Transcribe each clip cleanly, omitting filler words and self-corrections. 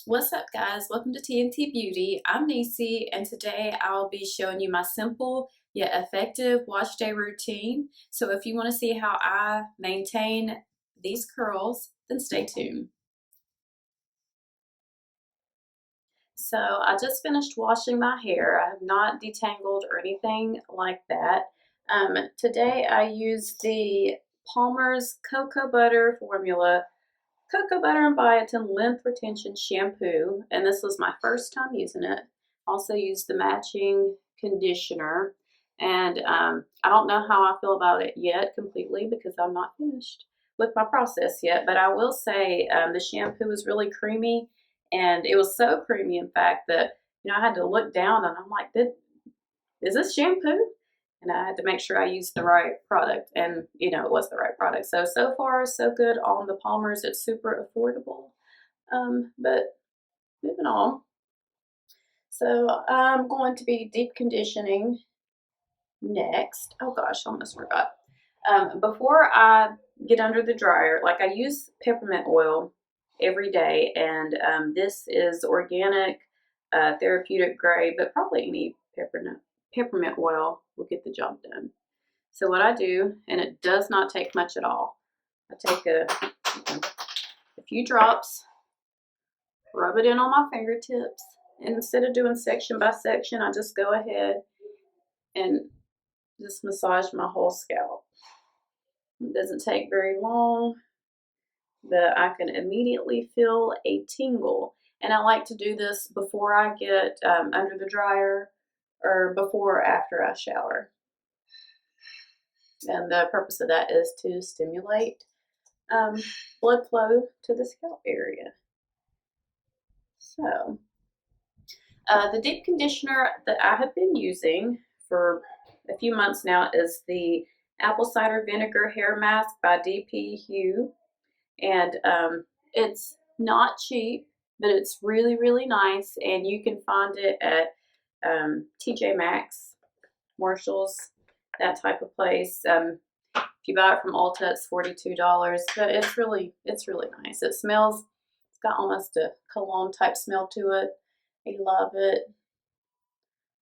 What's up, guys? Welcome to TNT Beauty. I'm Nisi, and today I'll be showing you my simple yet effective wash day routine. So if you want to see how I maintain these curls, then stay tuned. So I just finished washing my hair. I have not detangled or anything like that. Today I used the Palmer's Cocoa Butter Formula Cocoa Butter and Biotin Length Retention Shampoo, and this was my first time using it. Also used the matching conditioner, and I don't know how I feel about it yet completely because I'm not finished with my process yet, but I will say the shampoo was really creamy, and it was so creamy, in fact, that I had to look down and I'm like, is this shampoo? And I had to make sure I used the right product, and it was the right product. So far so good on the Palmers. It's super affordable. But moving on. So I'm going to be deep conditioning next. Oh gosh, I almost forgot. Before I get under the dryer, like I use peppermint oil every day, and this is organic, therapeutic grade, but probably any peppermint oil will get the job done. So what I do, and it does not take much at all, I take a few drops, rub it in on my fingertips, and instead of doing section by section, I just go ahead and just massage my whole scalp. It doesn't take very long, but I can immediately feel a tingle. And I like to do this before I get under the dryer or before or after I shower. And the purpose of that is to stimulate blood flow to the scalp area. So, the deep conditioner that I have been using for a few months now is the Apple Cider Vinegar Hair Mask by dpHUE. And it's not cheap, but it's really, really nice. And you can find it at TJ Maxx, Marshall's, that type of place. If you buy it from Ulta, it's $42, but it's really nice. It smells, it's got almost a cologne type smell to it. I love it.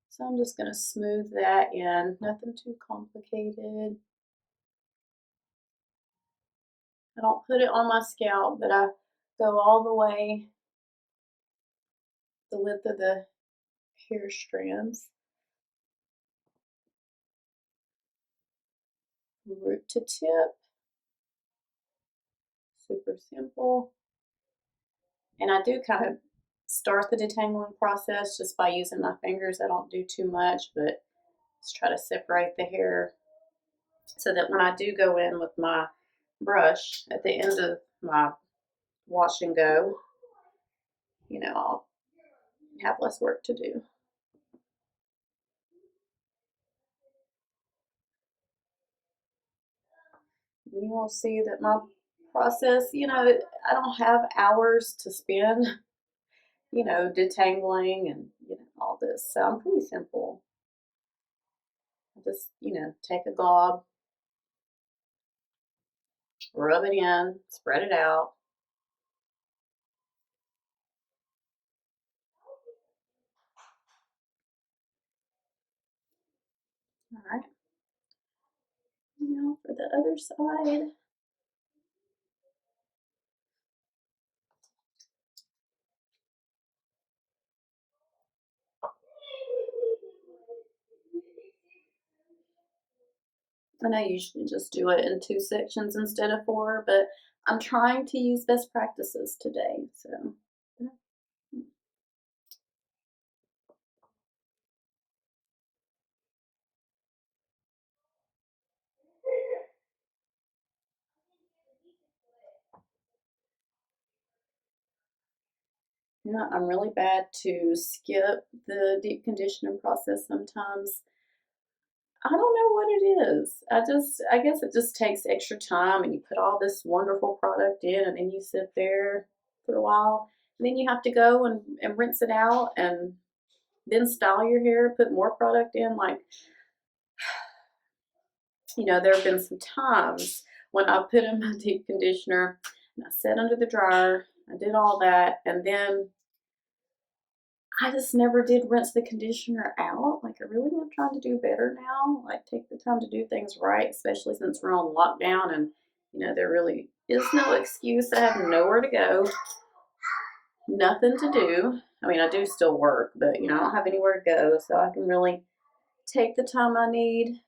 So I'm just going to smooth that in, nothing too complicated. I don't put it on my scalp, but I go all the way the length of the hair strands, root to tip. Super simple. And I do kind of start the detangling process just by using my fingers. I don't do too much, but just try to separate the hair so that when I do go in with my brush at the end of my wash and go, I'll have less work to do. You will see that my process, I don't have hours to spend, detangling and, all this. So I'm pretty simple. I just, take a glob, rub it in, spread it out. All right. Now for the other side. And I usually just do it in 2 sections instead of 4, but I'm trying to use best practices today. So, yeah. I'm really bad to skip the deep conditioning process sometimes. I don't know what it is. I guess it just takes extra time, and you put all this wonderful product in, and then you sit there for a while, and then you have to go and rinse it out, and then style your hair, put more product in. Like, there have been some times when I put in my deep conditioner and I sat under the dryer, I did all that, and then I just never did rinse the conditioner out. Like, I really am trying to do better now. Like, take the time to do things right, especially since we're on lockdown and, you know, there really is no excuse. I have nowhere to go, nothing to do. I mean, I do still work, but, you know, I don't have anywhere to go, so I can really take the time I need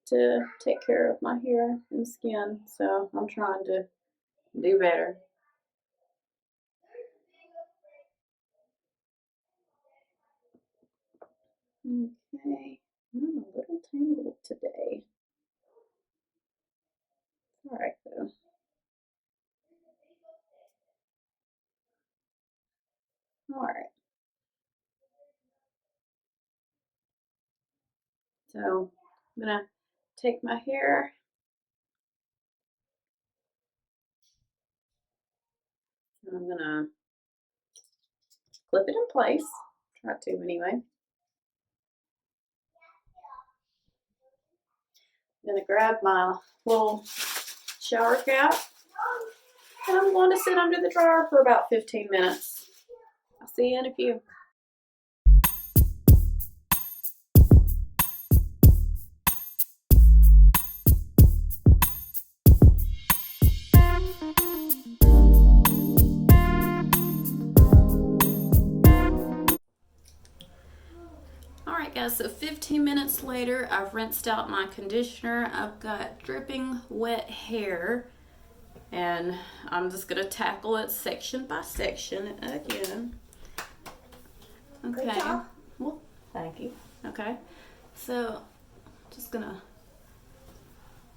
to take care of my hair and skin. So I'm trying to do better. Okay, I'm a little tangled today. All right, though. All right. So I'm gonna take my hair. And I'm gonna clip it in place. Try to anyway. I'm gonna grab my little shower cap and I'm going to sit under the dryer for about 15 minutes. I'll see you in a few. Alright guys, so 15 minutes later, I've rinsed out my conditioner. I've got dripping wet hair, and I'm just going to tackle it section by section again. Okay. Well, thank you. Okay. So, just going to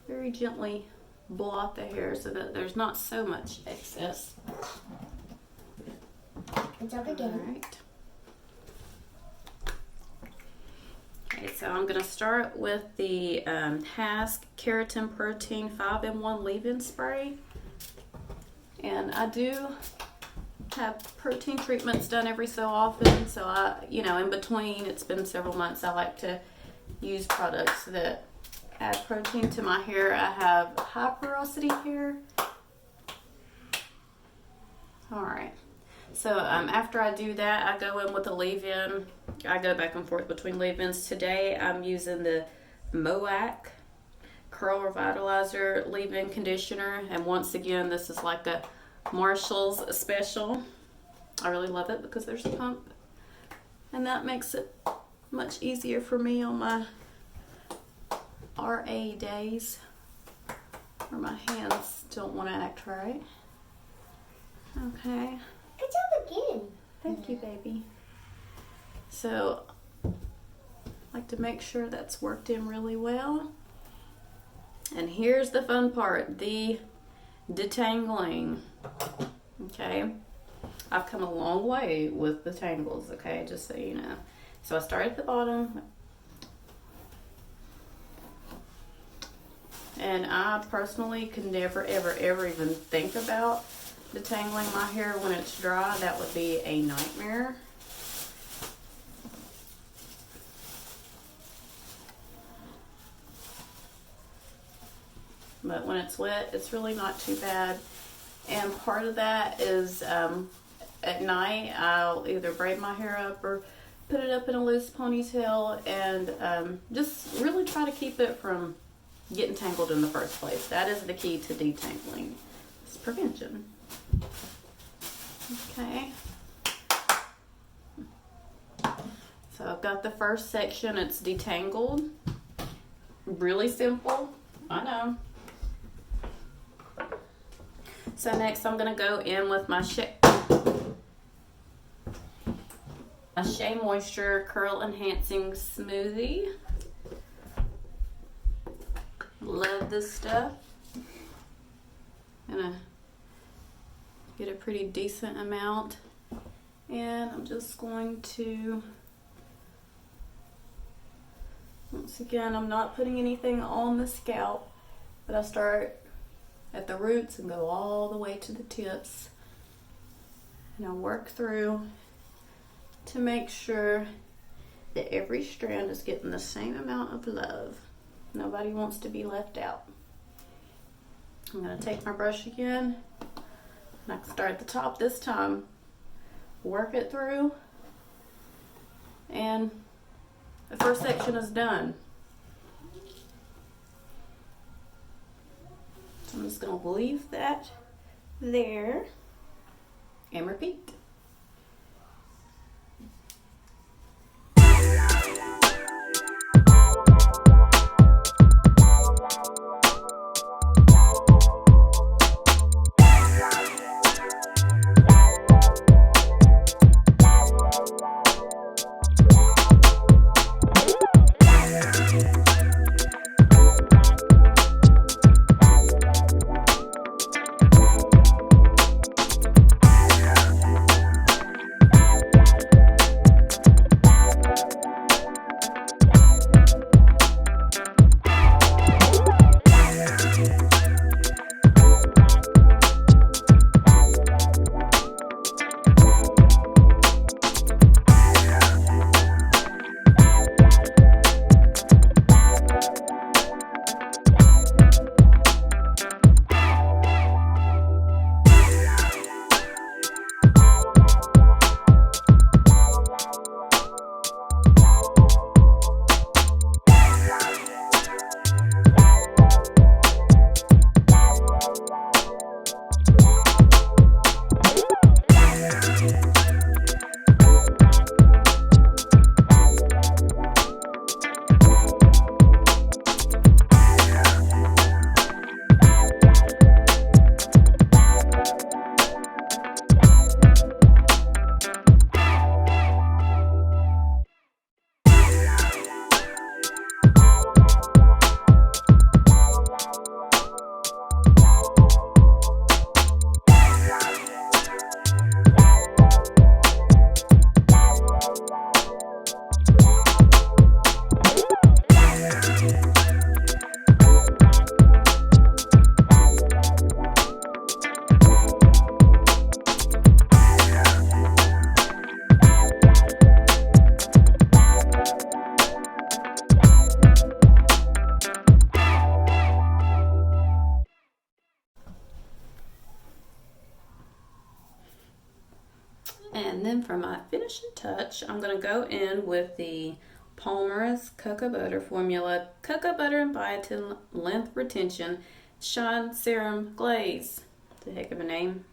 very gently blot the hair so that there's not so much excess. Good job again. Alright. Okay, so I'm going to start with the Masque Keratin Protein 5-in-1 leave-in spray. And I do have protein treatments done every so often, so in between, it's been several months, I like to use products that add protein to my hair. I have high porosity hair. Alright, so after I do that, I go in with a leave-in. I go back and forth between leave-ins. Today, I'm using the Moisturizing Curl Revitalizer leave-in conditioner, and once again, this is like a Marshall's special. I really love it because there's a pump, and that makes it much easier for me on my RA days where my hands don't want to act right. Okay. Good job again. Thank you, baby. So, I like to make sure that's worked in really well. And here's the fun part, the detangling. Okay. I've come a long way with the tangles, okay, just so you know. So I start at the bottom. And I personally can never, ever, ever even think about detangling my hair when it's dry. That would be a nightmare. But when it's wet, it's really not too bad. And part of that is at night, I'll either braid my hair up or put it up in a loose ponytail and just really try to keep it from getting tangled in the first place. That is the key to detangling. It's prevention. Okay. So I've got the first section. It's detangled. Really simple. I know. So next I'm going to go in with my Shea Moisture Curl Enhancing Smoothie. Love this stuff. Gonna get a pretty decent amount, and I'm just going to, once again, I'm not putting anything on the scalp, but I start at the roots and go all the way to the tips, and I work through to make sure that every strand is getting the same amount of love. Nobody wants to be left out. I'm going to take my brush again, and I can start at the top this time, work it through And the first section is done. So I'm just going to leave that there and repeat. And then for my finishing touch, I'm going to go in with the Palmer's Cocoa Butter Formula, Cocoa Butter and Biotin Length Retention, Shine Serum Glaze. It's a heck of a name.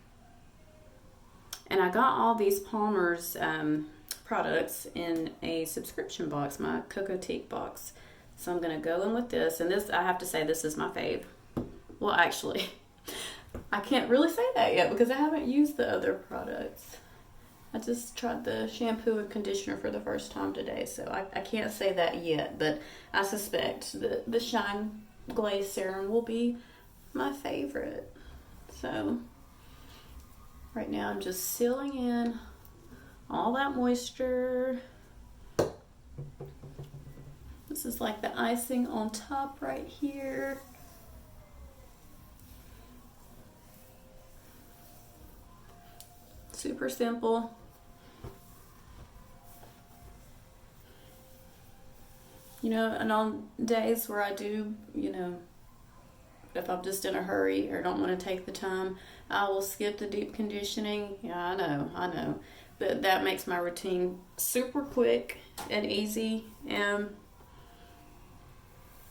And I got all these Palmer's products in a subscription box, my Cocoa Teak box. So I'm going to go in with this. And this, I have to say, this is my fave. Well, actually, I can't really say that yet because I haven't used the other products. I just tried the shampoo and conditioner for the first time today, so I can't say that yet, but I suspect the Shine Glaze Serum will be my favorite. So right now I'm just sealing in all that moisture. This is like the icing on top right here. Super simple. You know, and on days where I do, you know, if I'm just in a hurry or don't want to take the time, I will skip the deep conditioning. Yeah, I know. But that makes my routine super quick and easy. And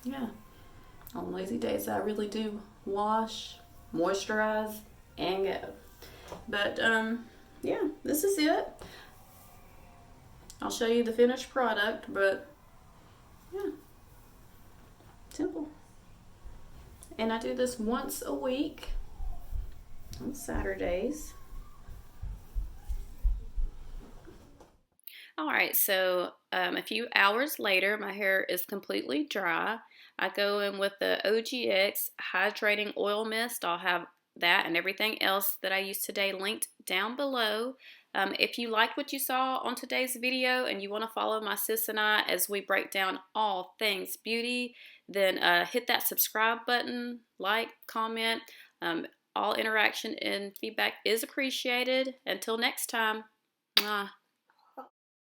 yeah, on lazy days, I really do wash, moisturize, and go. But yeah, this is it. I'll show you the finished product, but yeah, simple. And I do this once a week on Saturdays. All right, so a few hours later, my hair is completely dry. I go in with the OGX Hydrating Oil Mist. I'll have that and everything else that I used today linked down below. If you liked what you saw on today's video and you want to follow my sis and I as we break down all things beauty, then hit that subscribe button, like, comment. All interaction and feedback is appreciated. Until next time, mwah.